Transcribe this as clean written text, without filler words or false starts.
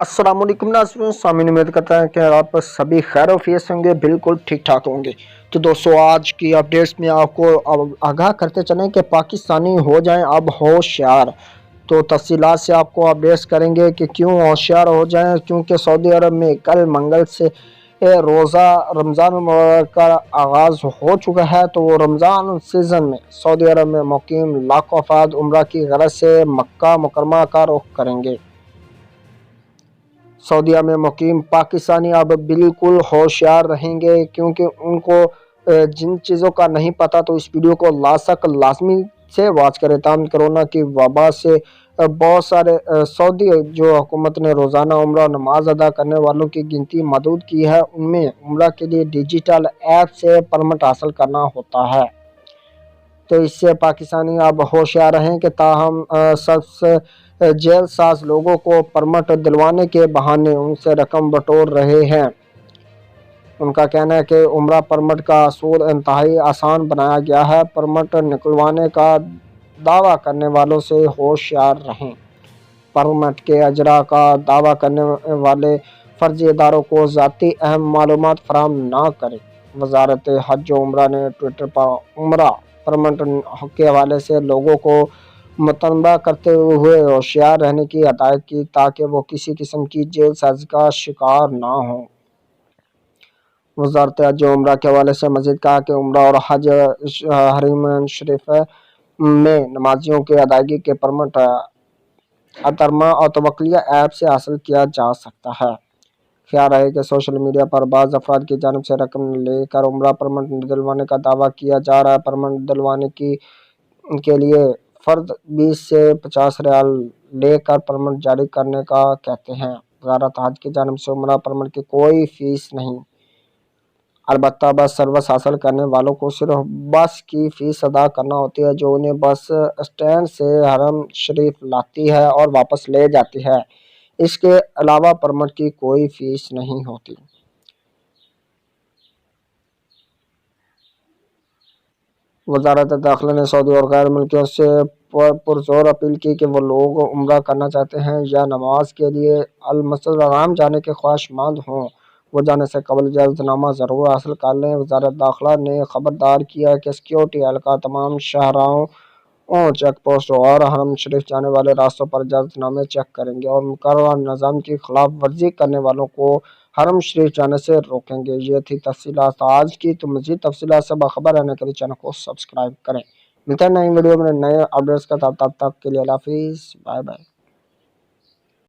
السلام علیکم ناظرین سامعین، امید کرتا ہے کہ آپ سبھی خیر و عافیت ہوں گے، بالکل ٹھیک ٹھاک ہوں گے۔ تو دوستو، آج کی اپڈیٹس میں آپ کو آگاہ کرتے چلیں کہ پاکستانی ہو جائیں اب ہوشیار۔ تو تفصیلات سے آپ کو اپڈیٹس کریں گے کہ کیوں ہوشیار ہو جائیں، کیونکہ سعودی عرب میں کل منگل سے روزہ رمضان المبارک کا آغاز ہو چکا ہے۔ تو وہ رمضان سیزن میں سعودی عرب میں مقیم لاکھوں افراد عمرہ کی غرض سے مکہ مکرمہ کا رخ کریں گے۔ سعودیہ میں مقیم پاکستانی اب بالکل ہوشیار رہیں گے، کیونکہ ان کو جن چیزوں کا نہیں پتہ تو اس ویڈیو کو لازمی سے واچ کریں۔ تاہم کرونا کی وبا سے بہت سارے سعودی جو حکومت نے روزانہ عمرہ نماز ادا کرنے والوں کی گنتی محدود کی ہے، ان میں عمرہ کے لیے ڈیجیٹل ایپ سے پرمٹ حاصل کرنا ہوتا ہے۔ تو اس سے پاکستانی اب ہوشیار رہیں کہ تاہم سب سے جیل ساز لوگوں کو پرمٹ دلوانے کے بہانے ان سے رقم بٹور رہے ہیں۔ ان کا کہنا ہے کہ عمرہ پرمٹ کا اصول انتہائی آسان بنایا گیا ہے۔ پرمٹ نکلوانے کا دعویٰ کرنے والوں سے ہوشیار رہیں۔ پرمٹ کے اجرا کا دعویٰ کرنے والے فرضی اداروں کو ذاتی اہم معلومات فراہم نہ کریں۔ وزارت حج و عمرہ نے ٹوئٹر پر عمرہ پرمٹ کے حوالے سے لوگوں کو متنبہ کرتے ہوئے ہوشیار رہنے کی ہدایت کی تاکہ وہ کسی قسم کی جیل سازی کا شکار نہ ہوں۔ وزارت حج و عمرہ کے حوالے سے مزید کہا کہ عمرہ اور حج حرمین شریف میں نمازیوں کی ادائیگی کے پرمٹ اترما اور توکلیہ ایپ سے حاصل کیا جا سکتا ہے۔ خیال رہے کہ سوشل میڈیا پر بعض افراد کی جانب سے رقم لے کر عمرہ پرمٹ دلوانے کا دعویٰ کیا جا رہا ہے۔ پرمٹ دلوانے کے لیے فرد 20 سے 50 ریال لے کر پرمٹ جاری کرنے کا کہتے ہیں۔ وزارت حج کی جانب سے عمرہ پرمٹ کی کوئی فیس نہیں، البتہ بس سروس حاصل کرنے والوں کو صرف بس کی فیس ادا کرنا ہوتی ہے، جو انہیں بس اسٹینڈ سے حرم شریف لاتی ہے اور واپس لے جاتی ہے۔ اس کے علاوہ پرمٹ کی کوئی فیس نہیں ہوتی۔ وزارت داخلہ نے سعودی اور غیر ملکیوں سے پرزور اپیل کی کہ وہ لوگ عمرہ کرنا چاہتے ہیں یا نماز کے لیے المسجد الحرام جانے کے خواہش مند ہوں، وہ جانے سے قبل اجازت نامہ ضرور حاصل کر لیں۔ وزارت داخلہ نے خبردار کیا کہ سیکیورٹی اہلکار تمام شاہراہوں، چیک پوسٹ اور حرم شریف جانے والے راستوں پر اجازت نامے چیک کریں گے اور مقررہ نظام کی خلاف ورزی کرنے والوں کو حرم شریف جانے سے روکیں گے۔ یہ تھی تفصیلات آج کی، تو مزید تفصیلات سے باخبر رہنے کے لیے چینل کو سبسکرائب کریں۔ ملتے ہیں نئی ویڈیو میں نئے اپڈیٹس کا، تب تک کے لیے اللہ حافظ، بائے بائے۔